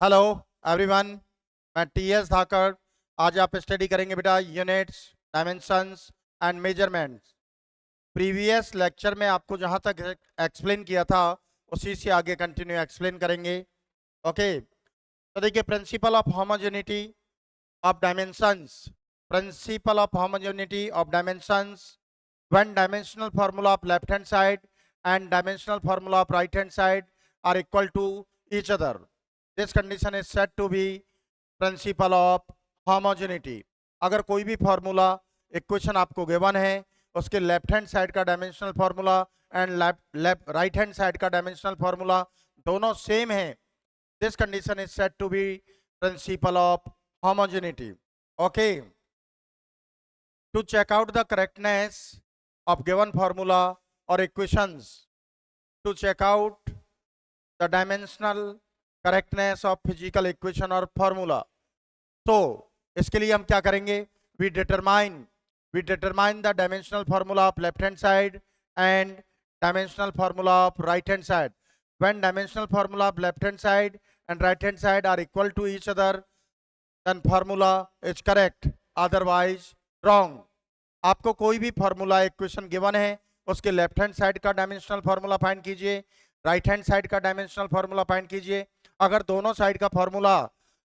Hello everyone, मैं TS धाकड़। आज आप स्टडी करेंगे बेटा units, dimensions and measurements. Previous lecture में आपको जहां तक एक्सप्लेन किया था उसी से आगे कंटिन्यू एक्सप्लेन करेंगे। ओके, तो देखिए principle of homogeneity of dimensions. Principle of homogeneity of dimensions, when dimensional formula of left hand side and dimensional formula of right hand side are equal to each other, this condition is said to be principle of homogeneity। अगर कोई भी formula equation आपको given है, उसके left hand side का dimensional formula and left right hand side का dimensional formula दोनों same है, this condition is said to be principle of homogeneity। Okay, to check out the correctness of given formula or equations, to check out the dimensional correctness of physical equation or formula, तो इसके लिए हम क्या करेंगे? we determine the dimensional formula of left hand side and dimensional formula of right hand side। when dimensional formula of left hand side and right hand side are equal to each other, then formula is correct, otherwise wrong। आपको कोई भी formula equation given है, उसके left hand side का dimensional formula find कीजिए, right hand side का dimensional formula find कीजिए। अगर दोनों साइड का फार्मूला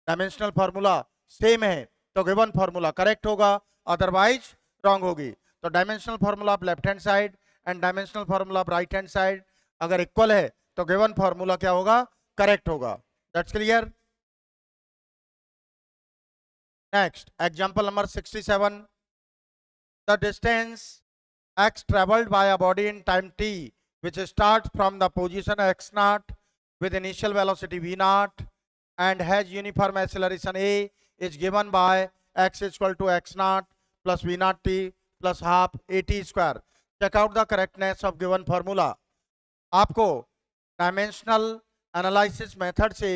डायमेंशनल फार्मूला सेम है तो गिवन फार्मूला करेक्ट होगा, अदरवाइज रॉन्ग होगी। तो dimensional formula of left hand side and dimensional formula of right hand side अगर इक्वल है तो गिवन फार्मूला क्या होगा? करेक्ट होगा। That's clear. Next example number 67। the distance x traveled by a body in time t, which starts from the position x naught with initial velocity v naught and has uniform acceleration a, is given by x is equal to x naught plus v naught t plus half at square। check out the correctness of given formula। आपको dimensional analysis method से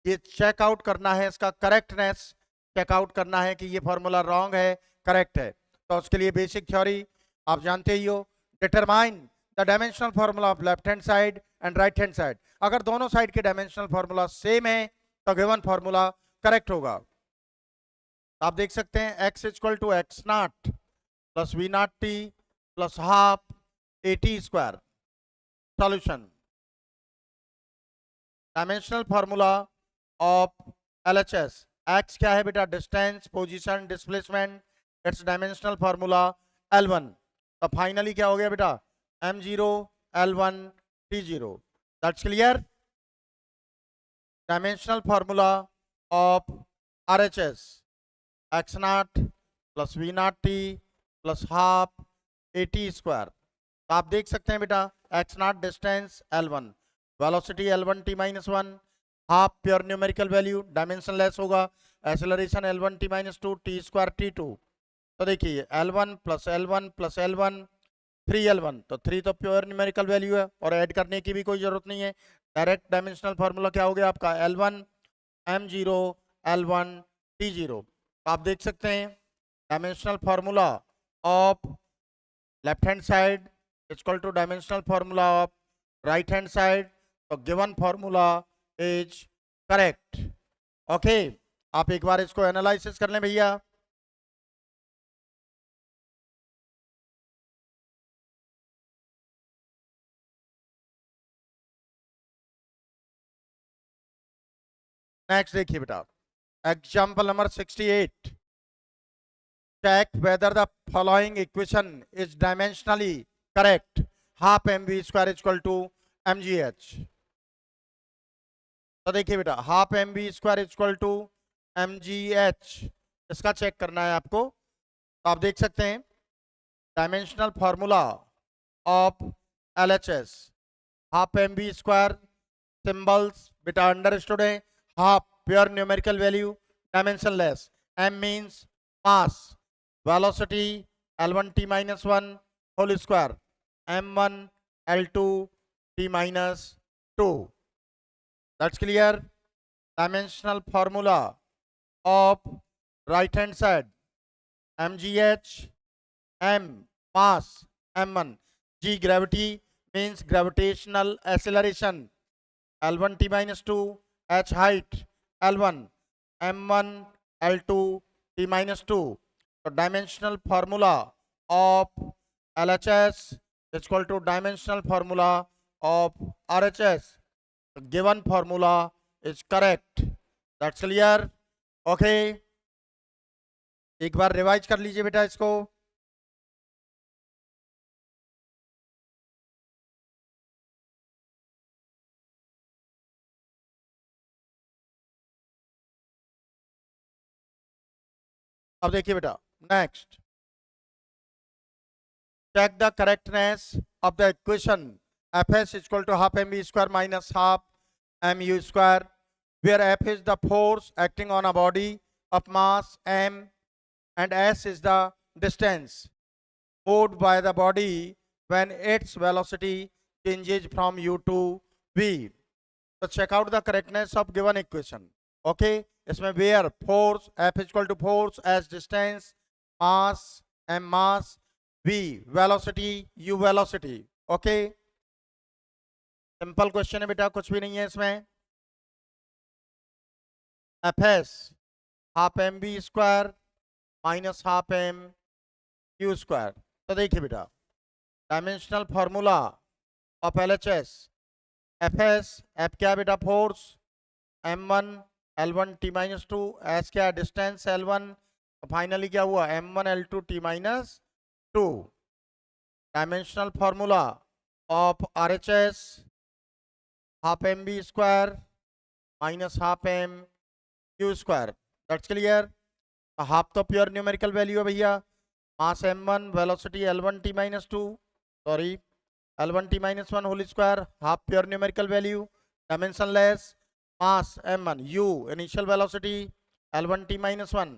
ये check out करना है, इसका correctness check out करना है कि ये फॉर्मूला रॉन्ग है करेक्ट है। तो उसके लिए बेसिक थ्योरी आप जानते ही हो। Determine the dimensional formula of left hand side and right hand side. अगर दोनों साइड के डायमेंशनल फार्मूला सेम है तो गिवन फार्मूला करेक्ट होगा। आप देख सकते हैं x equal to x not plus we not T plus half a t square. Solution, dimensional formula of LHS. X क्या है बेटा? Distance, position, displacement. Its dimensional formula L1। तो फाइनली क्या हो गया बेटा? M0 L1 T0। That's clear. Dimensional formula of RHS X not plus we not T plus half AT square. तो आप देख सकते हैं बेटा X nought distance L1, velocity L1 T minus 1, half pure numerical value dimensionless होगा, acceleration L1 T minus 2 T square T2। तो देखिए L1 plus L1 plus L1 3L1, तो 3 तो प्योर न्यूमेरिकल वैल्यू है और ऐड करने की भी कोई जरूरत नहीं है। डायरेक्ट डायमेंशनल फार्मूला क्या हो गया आपका? L1 M0 L1 T0। तो आप देख सकते हैं dimensional formula of left hand side equal to dimensional formula of right hand side, तो given formula is correct. Okay, आप एक बार इसको एनालिसिस कर लें भैया। नेक्स्ट देखिए बेटा example number 68। check whether the following equation is dimensionally correct। Half mv square equal to mgh। तो देखिए बेटा half mv square equal to mgh, इसका चेक करना है आपको। तो आप देख सकते हैं dimensional formula of LHS half mv square, symbols बेटा अंडरस्टूड है। Half pure numerical value dimensionless, m means mass, velocity L1 T minus 1 whole square M1 L2 T minus 2। That's clear. Dimensional formula of right hand side mgh, m mass M1, g gravity means gravitational acceleration L1 T minus 2, h height L1, M1 L2 T minus 2. So dimensional formula of LHS is equal to dimensional formula of RHS. The given formula is correct. That's clear. Okay. एक बार revise कर लीजिए बेटा इसको. अब देखिए बेटा, next, check the correctness of the equation Fs is equal to half mv square minus half mu square, where F is the force acting on a body of mass m and s is the distance moved by the body when its velocity changes from u to v. So check out the correctness of given equation. Okay, इसमें where force F is equal to force as distance, mass m mass, v velocity, u velocity. Okay, simple question है बेटा, कुछ भी नहीं है इसमें. Fs half m v square minus half m u square. तो देखिए बेटा, dimensional formula of LHS, Fs, F क्या बेटा force, M1 L1 T minus 2, S क्या डिस्टेंस L1, फाइनली क्या हुआ M1 L2 T minus 2. Dimensional formula of RHS, half m v square minus half m u square. That's clear. Half तो pure numerical value है भैया. Mass m1, velocity L1 T minus 2, sorry L1 T minus 1 whole square, half pure numerical value, dimensionless, mass m1, u initial velocity L1 T minus 1.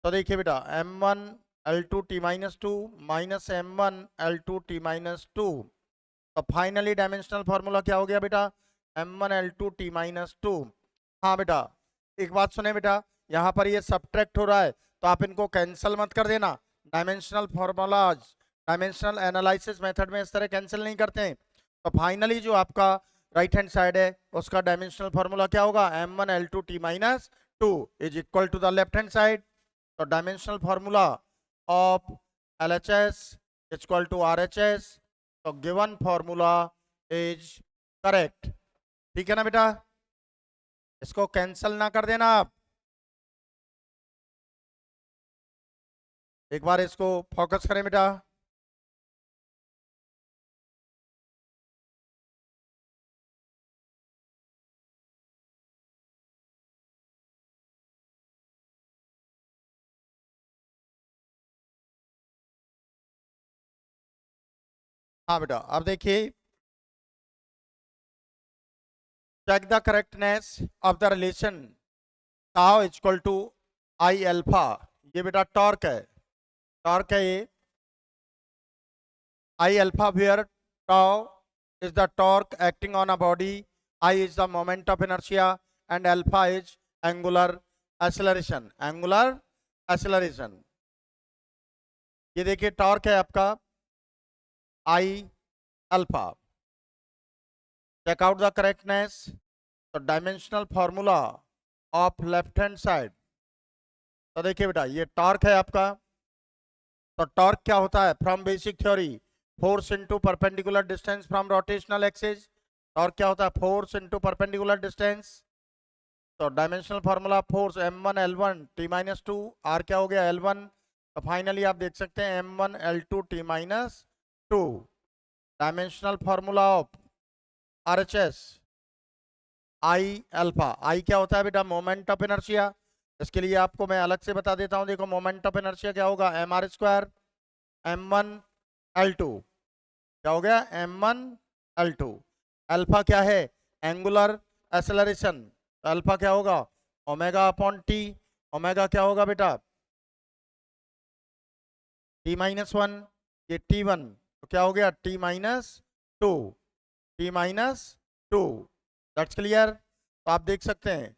तो देखिए बेटा, m1 L2 T minus 2 minus m1 L2 T minus 2. तो finally dimensional फॉर्मूला क्या हो गया बेटा, m1 L2 T minus 2. हाँ बेटा, एक बात सुने बेटा, यहाँ पर ये सब्ट्रैक्ट हो रहा है तो आप इनको कैंसिल मत कर देना. Dimensional formulas dimensional analysis method में इस तरह कैंसिल नहीं करते हैं. तो फाइनली जो आपका राइट हैंड साइड है उसका डायमेंशनल फॉर्मूला क्या होगा, m1 L2 T minus 2 is equal to the left hand side. तो dimensional formula of LHS is equal to RHS. तो गिवन फॉर्मूला इज करेक्ट. ठीक है ना बेटा, इसको कैंसिल ना कर देना आप. एक बार इसको फोकस करें बेटा. हाँ बेटा, अब देखिए, check the correctness of the relation tau is equal to I alpha. ये बेटा टॉर्क है, टॉर्क है ये. I alpha where tau is the torque acting on a body, I is the moment of inertia and alpha is angular acceleration. Angular acceleration. ये देखिए torque है आपका I alpha. Check out the correctness. तो dimensional formula of left hand side. तो देखिए बेटा, ये torque है आपका. तो टॉर्क क्या होता है, from basic theory, force into perpendicular distance from rotational axis. Torque क्या होता है, फोर्स इनटू परपेंडिकुलर डिस्टेंस. तो dimensional formula force m1 L1 T minus 2, r क्या हो गया L1. तो फाइनली आप देख सकते हैं m1 L2 T minus 2. Dimensional formula of RHS, I alpha. I क्या होता है बेटा, मोमेंट ऑफ इनर्शिया. इसके लिए आपको मैं अलग से बता देता हूं. देखो, मोमेंट ऑफ इनर्शिया क्या होगा, mr स्क्वायर m1 L2. क्या हो गया, m1 L2. अल्फा क्या है, एंगुलर एक्सेलरेशन. अल्फा क्या होगा, ओमेगा अपॉन टी. ओमेगा क्या होगा बेटा, t minus 1, ये t1. तो क्या हो गया, t minus 2. t minus 2. That's clear. तो आप देख सकते हैं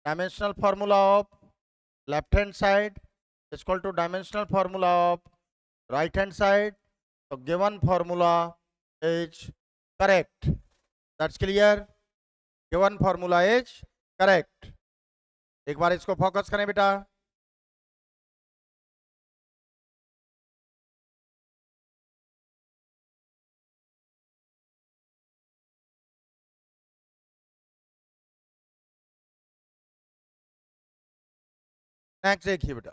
dimensional formula of left hand side is equal to dimensional formula of right hand side. तो given formula is correct. That's clear. Given formula is correct. एक बार इसको focus करें बेटा। नेक्स्ट देखिए बेटा,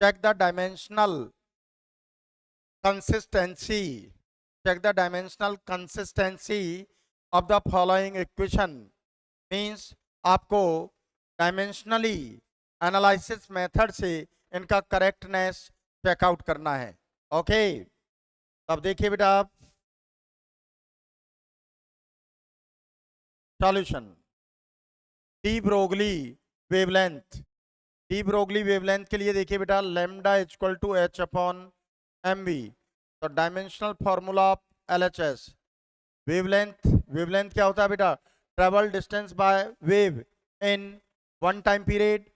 check the dimensional consistency. Check the dimensional consistency of the following equation. Means आपको dimensionally analysis method से इनका करेक्टनेस चेकआउट करना है। ओके, अब देखिए बेटा आप solution. De Broglie wavelength, de Broglie wavelength के लिए देखिए बेटा, lambda equal to H upon M V. तो dimensional formula of L H S wavelength, wavelength क्या होता है बेटा? Travel distance by wave in one time period,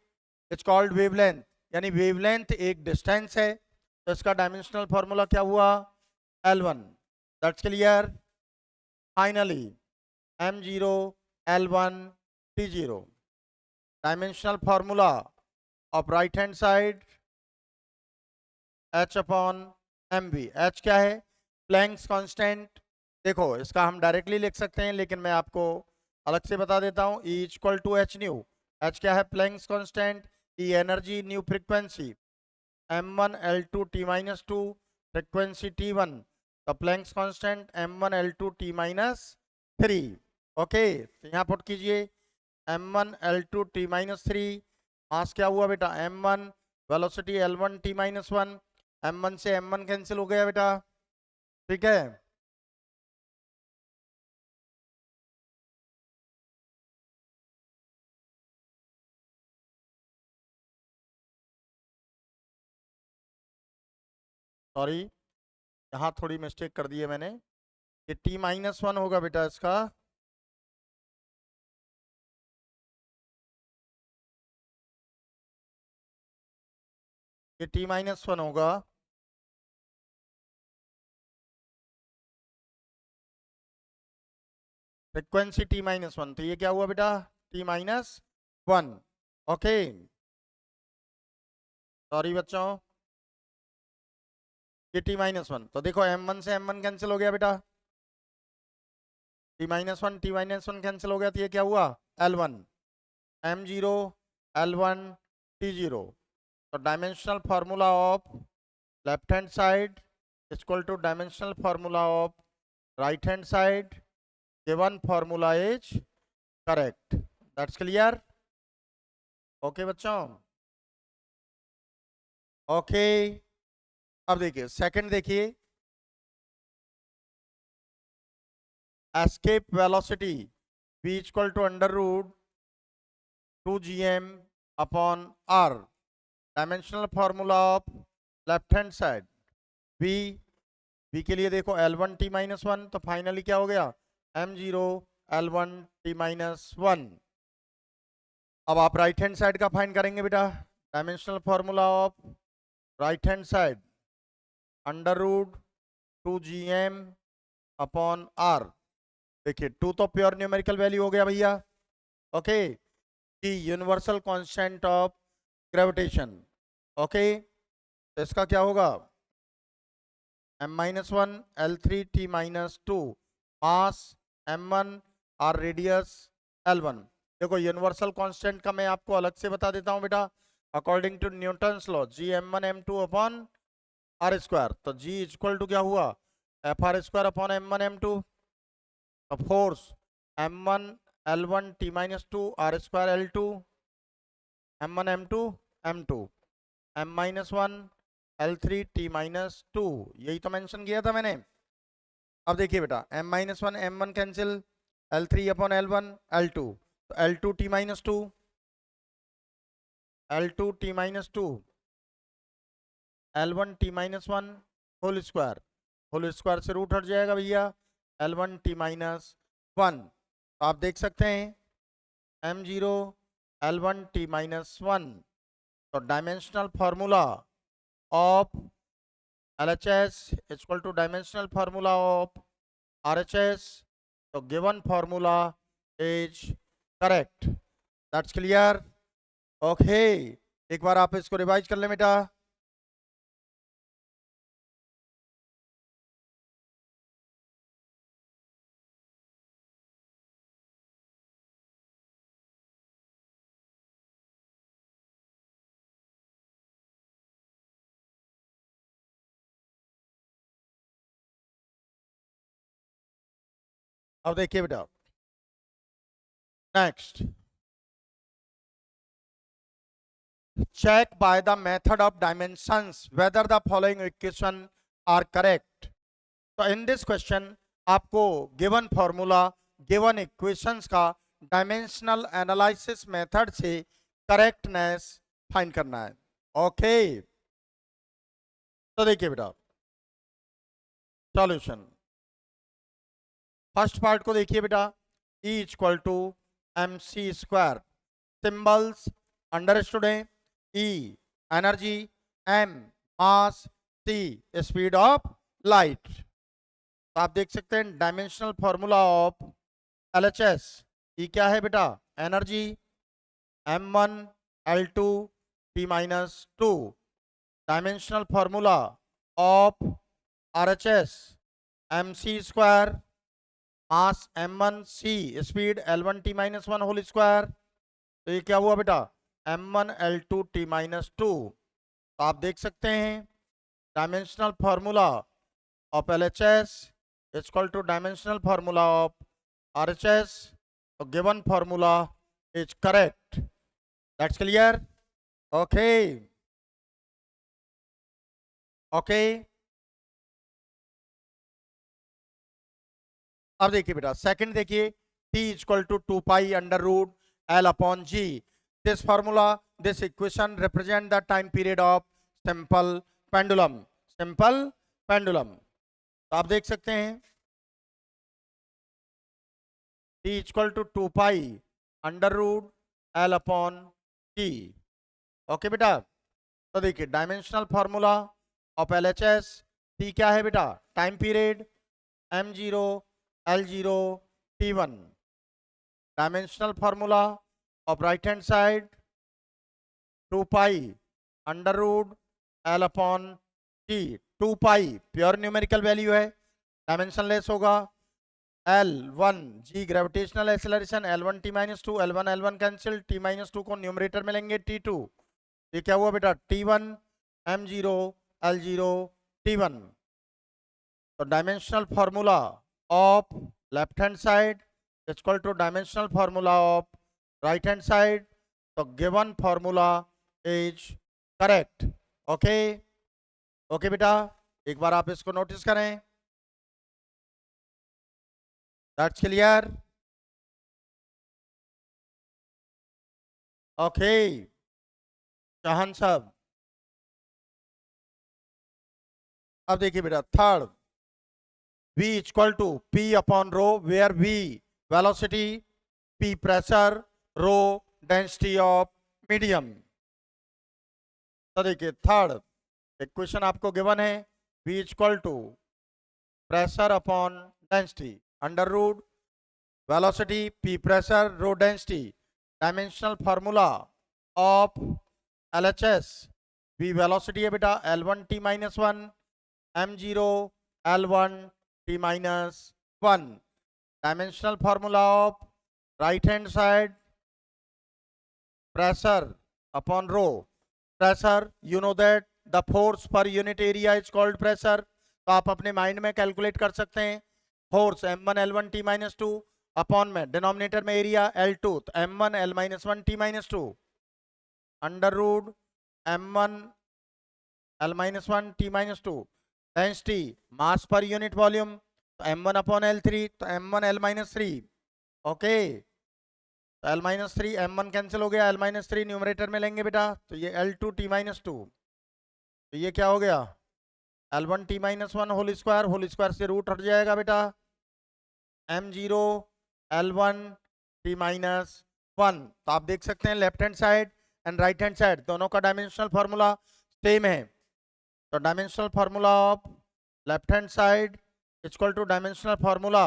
it's called wavelength. यानी वेवलेंथ एक डिस्टेंस है, तो इसका डायमेंशनल फॉर्मूला क्या हुआ? L1। That's clear. Finally m0 L1 T0, dimensional formula of right hand side h upon M v. H क्या है? Planck's constant. देखो इसका हम डायरेक्टली लिख सकते हैं, लेकिन मैं आपको अलग से बता देता हूं। E equal to h nu. H क्या है? Planck's constant. E energy, nu frequency, m1 L2 T minus two, frequency T1। तो Planck's constant m1 L2 T minus 3। Okay, तो यहाँ पुट कीजिए m1 L2 T माइनस 3। मास क्या हुआ बेटा? m1, velocity L1 T minus 1। m1 से m1 cancel हो गया बेटा, ठीक है। सॉरी, यहाँ थोड़ी मिस्टेक कर दी है मैंने। ये T माइनस 1 होगा बेटा इसका, ये T माइनस 1 होगा। फ्रीक्वेंसी T माइनस 1, तो ये क्या हुआ बेटा? T minus 1। ओके, सॉरी बच्चों, ये T माइनस 1। तो देखो m1 से m1 कैंसिल हो गया बेटा, T minus 1 T minus 1 cancel हो गया, तो ये क्या हुआ? L1, m0 L1 T0। तो dimensional formula of left hand side equal to dimensional formula of right hand side, given formula is correct. That's clear. Okay बच्चों, ओके। अब देखिए सेकंड, देखिए escape velocity v equal to under root 2gm upon r, dimensional formula of left hand side v। v के लिए देखो L1 T minus 1, तो finally क्या हो गया? m0 L1 T minus 1। अब आप राइट हैंड साइड का फाइंड करेंगे बेटा, dimensional formula of right hand side under root 2gm upon r। देखिए 2 तो प्योर न्यूमेरिकल वैल्यू हो गया भैया। ओके, कि universal constant of gravitation. Okay, तो इसका क्या होगा? m-1 L3 T माइनस 2, मास m1, r रेडियस L1। देखो यूनिवर्सल कांस्टेंट का मैं आपको अलग से बता देता हूं बेटा, according to Newton's law G m1 m2 upon r square. तो जी इक्वल टू क्या हुआ? F r square upon m1 m2। तो force m1 L1 T minus 2 r square L2, m1 m2 m2, m minus 1 L3 T minus 2, यही तो mention किया था मैंने। अब देखिए बेटा, m minus 1 m1 cancel, L3 upon L1 L2, तो L2 T minus 2, L2 T minus 2, L1 T minus 1 whole square से रूट हट जाएगा भैया, L1 T माइनस 1। तो आप देख सकते हैं m0 L1 T माइनस 1। तो dimensional formula of LHS equal to dimensional formula of RHS। तो given formula is correct. That's clear. Okay, एक बार आप इसको रिवाइज कर लें बेटा। अब देखिए बेटा, next, check by the method of dimensions whether the following equation are correct. तो in this question आपको given formula, given equations का dimensional analysis method से correctness find करना है। ओके, तो देखिए बेटा, सॉल्यूशन फर्स्ट पार्ट को देखिए बेटा, E equal to MC square, symbols understood है। E energy, M mass, T speed of light. तो आप देख सकते हैं dimensional formula of LHS, E क्या है बेटा, energy, M1 L2 T minus 2, dimensional formula of RHS, MC square, mass M1 C, speed L1 T minus 1 whole square. तो ये क्या हुआ बेटा, M1 L2 T माइनस 2। तो आप देख सकते हैं dimensional formula of LHS equal to dimensional formula of RHS। तो given formula is correct. That's clear. Okay, okay, अब देखिए बेटा सेकंड देखिए, T equal to 2 pi under root L upon G। This formula, this equation represent the time period of simple pendulum, simple pendulum. तो आप देख सकते हैं T equal to 2 pi under root L upon G। Okay बेटा, तो देखिए dimensional formula of LHS, T क्या है बेटा, time period, M0 L0 T1, dimensional formula of right hand side 2 pi under root L upon T। 2 pi pure numerical value है, dimensionless होगा। L1 G gravitational acceleration, L1 T minus 2, L1 L1 cancel, T minus 2 को numerator में लेंगे T2। ये क्या हुआ बेटा, T1 M0 L0 T1। तो dimensional formula of left hand side equal to dimensional formula of right hand side. तो given formula is correct. Okay, okay बेटा, एक बार आप इसको नोटिस करें। That's clear. ओके चाहन साहब, अब देखिए बेटा third, V equal to P upon rho, where V velocity, P pressure, rho density of medium. तो देखिए थर्ड इक्वेशन आपको गिवन है, V equal to pressure upon density under root velocity, P pressure, rho density. Dimensional formula of LHS, V velocity है बेटा L1 T minus 1, M0 L1 T minus 1। Dimensional formula of right hand side pressure upon rho, pressure you know that the force per unit area is called pressure. तो आप अपने mind में calculate कर सकते हैं force M1 L1 T minus 2 upon में denominator में area L2, तो M1 L minus 1 T minus 2 under root M1 L minus 1 T minus 2। Density mass per unit volume, तो M1 अपॉन L3, तो M1 L minus 3। Okay, तो L minus 3 M1 cancel हो गया, L minus 3 numerator में लेंगे बेटा, तो ये L2 T माइनस 2। तो ये क्या हो गया, L1 T minus 1 whole square से रूट हट जाएगा बेटा, M0 L1 T माइनस 1। तो आप देख सकते हैं left hand side and right hand side दोनों का डायमेंशनल फार्मूला सेम है। तो dimensional formula of left hand side equal to dimensional formula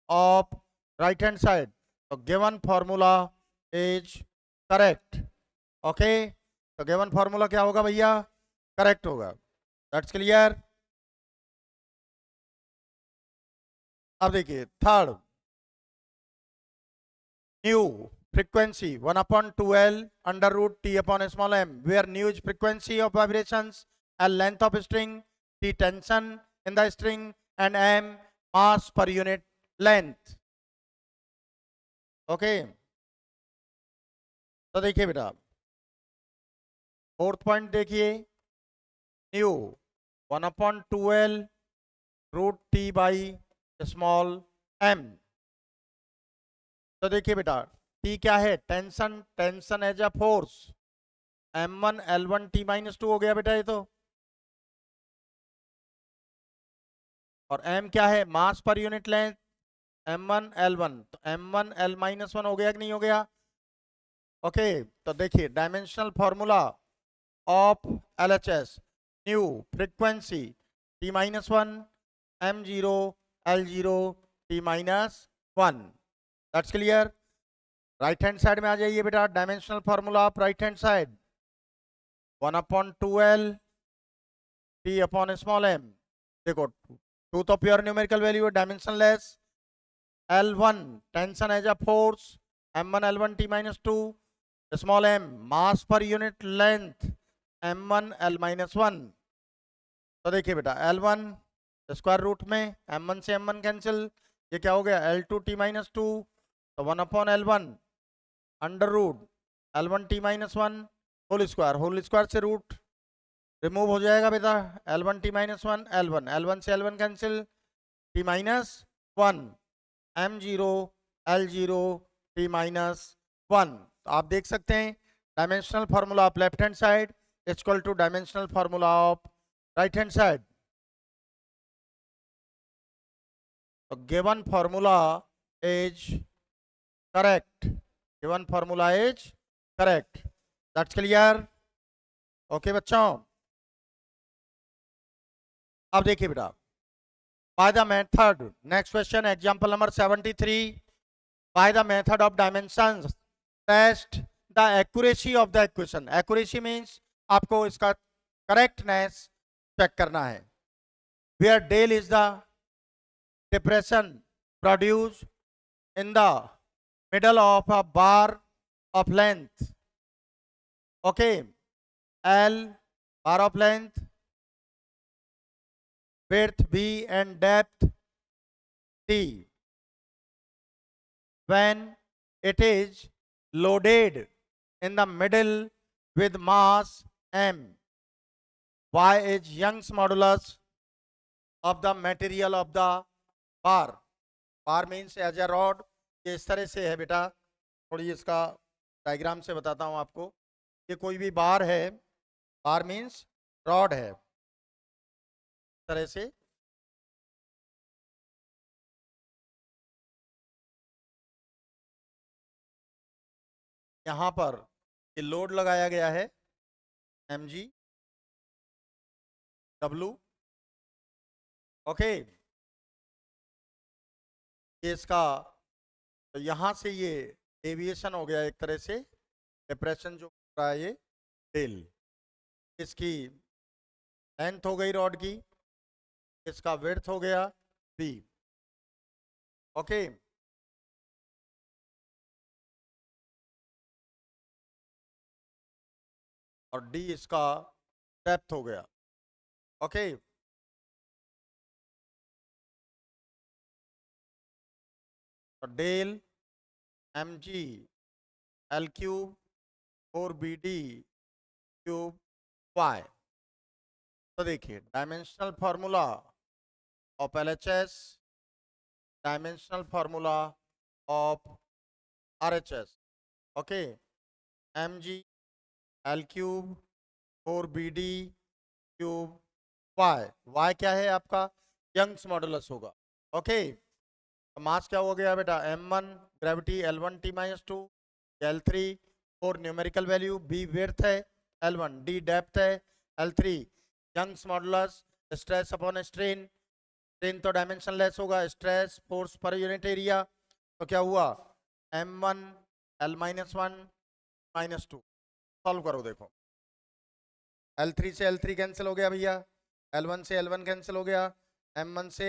of right hand side. तो given formula is correct. Okay, तो गिवन फॉर्मूला क्या होगा भैया? Correct होगा। That's clear. अब देखिए third, nu frequency 1 upon 2L under root T upon small m, where nu is frequency of vibrations, L length of string, T tension in the string, and m mass per unit length. Okay, तो देखिए बेटा fourth point देखिए, new 1 upon 2L root T by small m। तो देखिए बेटा T क्या है? Tension, tension as a force, M1 L1 T minus 2 हो गया बेटा ये तो। और M क्या है? मास per unit length, M1 L1, तो M1 L माइनस 1 हो गया कि नहीं हो गया? ओके, तो देखिए dimensional formula of LHS, new frequency T minus 1, M0 L0 T minus 1। That's clear. Right hand side में आ जाइए बेटा, dimensional formula of right hand side 1 upon 2L T upon small m। देखो 2 तो प्योर न्यूमेरिकल वैल्यू है, dimensionless. L1 tension as a force, M1 L1 T minus 2, small m mass per unit length, M1 L minus 1। तो देखिए बेटा L1 square root में M1 से M1 cancel, ये क्या हो गया? L2 T माइनस 2, तो 1 upon L1 under root L1 T minus 1 whole square से रूट रिमूव हो जाएगा बेटा, L1 T minus 1 L1, L1 से L1 cancel, T minus 1, M0 L0 T minus 1। तो आप देख सकते हैं dimensional formula of left hand side equal to dimensional formula of right hand side. तो given formula is correct, given formula is correct. That's clear. Okay बच्चों, अब देखिए बेटा by the method, next question example number 73, by the method of dimensions test the accuracy of the equation। accuracy means आपको इसका correctness check करना है। where del is the depression produced in the middle of a bar of length, okay, L bar of length, width B and depth T, when it is loaded in the middle with mass m, y is Young's modulus of the material of the bar। bar means as a rod। ये इस तरह से है बेटा, थोड़ी इसका diagram से बताता हूं आपको। ये कोई भी बार है, बार मीन्स रॉड है, इस तरह से। यहाँ पर ये लोड लगाया गया है mg w, ओके। ये इसका, तो यहाँ से ये डेविएशन हो गया एक तरह से, डिप्रेशन जो हो रहा है ये डेल। इसकी लेंथ हो गई रॉड की, इसका विड्थ हो गया b, ओके। और d इसका डेप्थ हो गया, ओके। तो del mg L cube 4bd cube y। तो देखिए dimensional formula of LHS, dimensional formula of RHS, okay. mg L cube 4bd cube y, y क्या है आपका? यंग्स मॉडुलस होगा, ओके। तो मास क्या हो गया बेटा? m1 gravity L1 T minus 2, L3 4 numerical value, b width है L1, d डेप्थ है L3, Young's modulus stress upon strain, strain तो डायमेंशन लेस होगा, stress force per unit area. तो क्या हुआ? m1 L माइनस 1 -2 सॉल्व करो। देखो L3 से L3 कैंसिल हो गया भैया, L1 से L1 कैंसिल हो गया, M1 से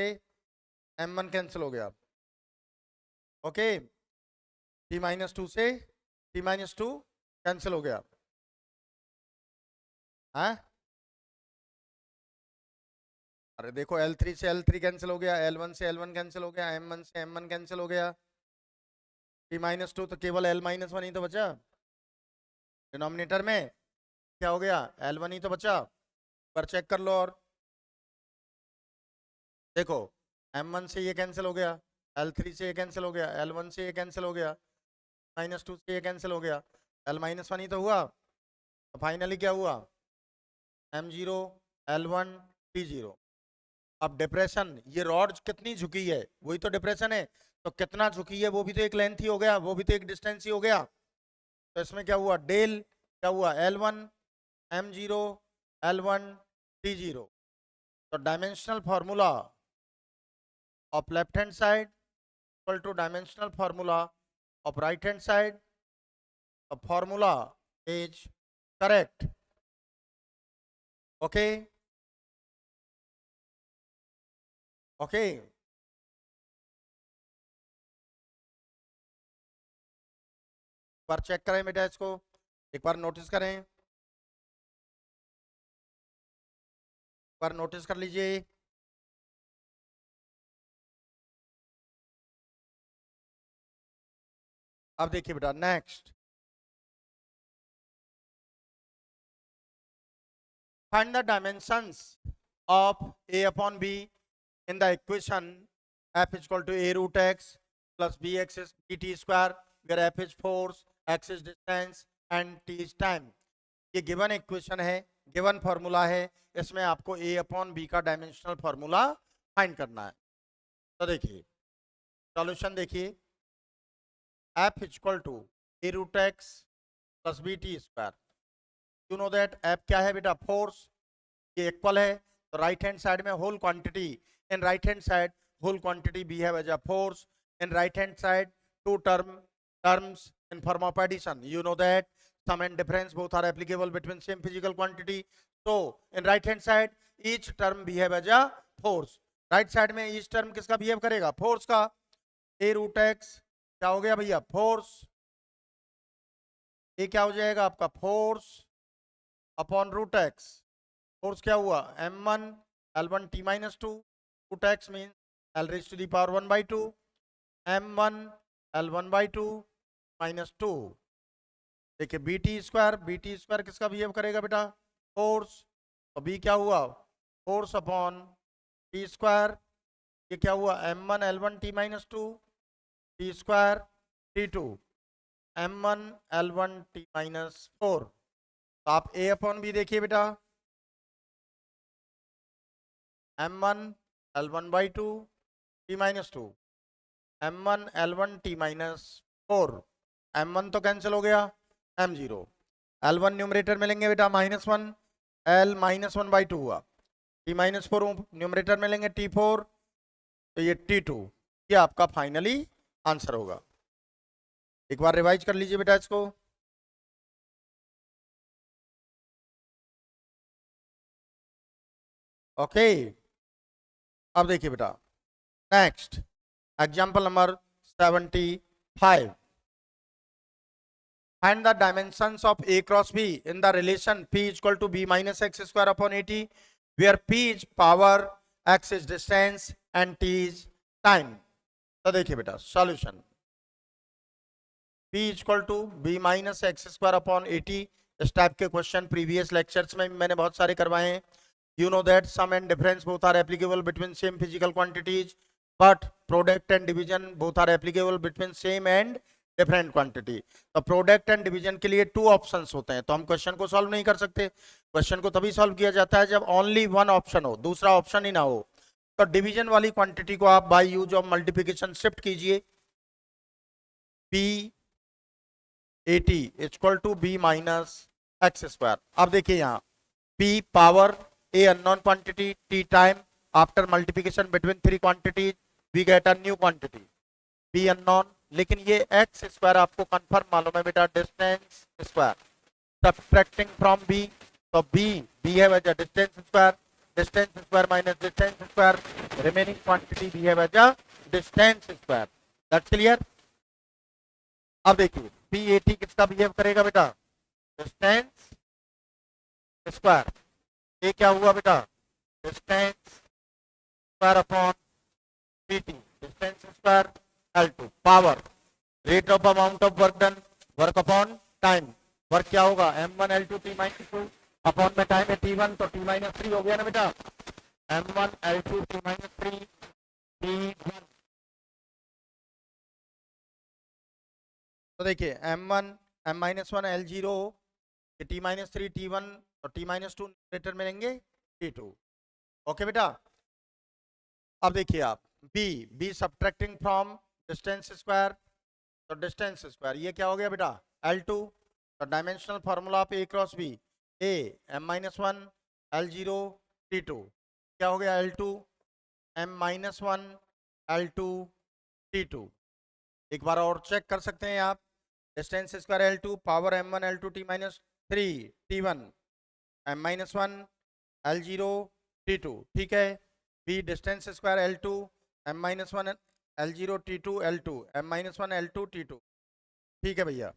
M1 कैंसिल हो गया। ओके, T-2 से T-2 कैंसिल हो गया। हाँ, अरे देखो L3 से L3 कैंसिल हो गया, L1 से L1 कैंसिल हो गया, M1 से M1 कैंसिल हो गया। T-2 तो केवल L-1 ही तो बचा डिनोमिनेटर में। क्या हो गया, L1 ही तो बचा। पर चेक कर लो। और देखो M1 से ये कैंसिल हो गया, L3 से ये कैंसिल हो गया, L1 से ये कैंसिल हो गया, -2 से ये कैंसिल हो गया, L-1 ही तो हुआ। तो फाइनली क्या हुआ, M0 L1 T0। अब डिप्रेशन, ये रॉड कितनी झुकी है वही तो डिप्रेशन है, तो कितना झुकी है वो भी तो एक लेंथ ही हो गया, वो भी तो एक डिस्टेंस ही हो गया। तो इसमें क्या हुआ, डेल क्या हुआ, L1 M0 L1 T0। तो dimensional formula of left hand side equal to dimensional formula of right hand side. Formula is correct. Okay okay, एक बार चेक करें बेटा, इसको एक बार नोटिस करें, एक बार नोटिस कर लीजिए। अब देखिए बेटा, next find the dimensions of a upon b in the equation f is equal to a root x plus bx is bt square, where f is force, x is distance and t is time। ये given equation है, given formula है, इसमें आपको a upon b का dimensional formula find करना है। तो देखिए सॉल्यूशन देखिए, f is equal to a root x plus bt square। You know that f क्या है बेटा, फोर्स। ये इक्वल है, तो राइट हैंड साइड में whole quantity, in right hand side whole quantity behave as a force, in right hand side two terms in form of addition। you know that sum and difference both are applicable between same physical quantity, so in right hand side each term behave as a force। Right side में each term किसका behave करेगा, force का। a root x क्या हो गया भैया, force. ये क्या हो जाएगा आपका, force upon root x. Force क्या हुआ, m1 L1 T-2, root x mean L raised to the power 1/2, m1 L1/2 -2। देखिए BT स्क्वायर किसका बिहेव करेगा बेटा, फोर्स। तो B क्या हुआ, फोर्स अपॉन T स्क्वायर। ये क्या हुआ, m1 L1 T-2 T square T2 m1 L1 T-4। तो आप A अपॉन B देखिए बेटा, m1 L1/2 T-2 m1 L1 T-4। m1 तो कैंसिल हो गया, m0 L1 न्यूमरेटर में लेंगे बेटा -1, L -1/2 हुआ, T-4 न्यूमरेटर में लेंगे T4, तो ये T2। ये आपका फाइनली आंसर होगा। एक बार रिवाइज कर लीजिए बेटा इसको। ओके, अब देखिए बेटा, next example number 75। Find the dimensions of A cross B in the relation P is equal to B minus x square upon 80, where P is power, x is distance and T is time। तो देखिए बेटा solution, P is equal to B minus x square upon 80। इस type के question previous lectures में मैंने बहुत सारे करवाए हैं। You know that sum and difference both are applicable between same physical quantities, but product and division both are applicable between same and different quantity। तो product and division के लिए 2 options होते हैं, तो हम क्वेश्चन को सॉल्व नहीं कर सकते। क्वेश्चन को तभी सॉल्व किया जाता है जब ओनली वन ऑप्शन हो, दूसरा ऑप्शन ही ना हो। तो डिवीजन वाली क्वांटिटी को आप by use of multiplication shift कीजिए, P 80 equal to B minus x square. अब देखिए यहाँ P power, A unknown quantity, T time, after multiplication between 3 quantities we get a new quantity B unknown। लेकिन ये x square आपको confirm मालूम है बेटा, distance square. Subtracting from B, so B have as a distance square minus distance square, remaining quantity B have as a distance square. That's clear. अब देखिए B80 किसका behave करेगा बेटा, डिस्टेंस स्क्वायर. ये क्या हुआ बेटा, distance square upon PT, distance square L2. Power, rate of amount of work done, work upon time. Work क्या होगा, m1 L2 T minus 2 upon में टाइम है T1, तो T माइनस 3 हो गया ना बेटा, m1 L2 T minus 3 T1. तो देखिए m1 m minus 1 L0 T minus 3 T1, तो T माइनस 2 न्यूमरेटर में लेंगे T2. ओके बेटा. अब देखिए आप B subtracting from distance square, तो डिस्टेंस स्क्वायर ये क्या हो गया बेटा, L2. तो dimensional formula of A cross B, A m minus 1 L0 T2 क्या हो गया, L2 m minus 1 L2 T2. एक बार और चेक कर सकते हैं आप, distance square L2 power m1 L2 T minus 3 T1 m minus 1 L0 T2. ठीक है. B distance square L2 m minus 1 L0 T2 L2 m minus 1 L2 T2. ठीक है भैया.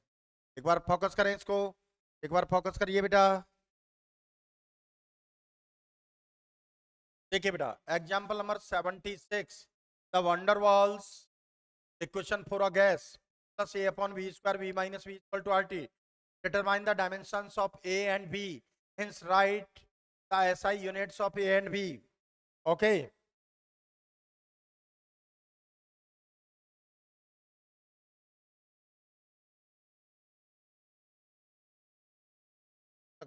एक बार फोकस करें इसको, एक बार फोकस करिए बेटा. देखिए बेटा example number 76, the van der Waals equation for a gas plus A अपॉन V square V minus V equal to RT. Determine the dimensions of A and B, hence write the SI units of A and B. Okay.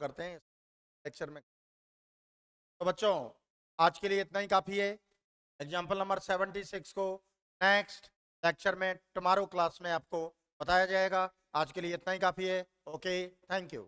करते हैं lecture में. तो बच्चों आज के लिए इतना ही काफ़ी है. एग्जाम्पल नंबर 76 को नेक्स्ट लेक्चर में टुमारो क्लास में आपको बताया जाएगा. आज के लिए इतना ही काफ़ी है. Okay, thank you.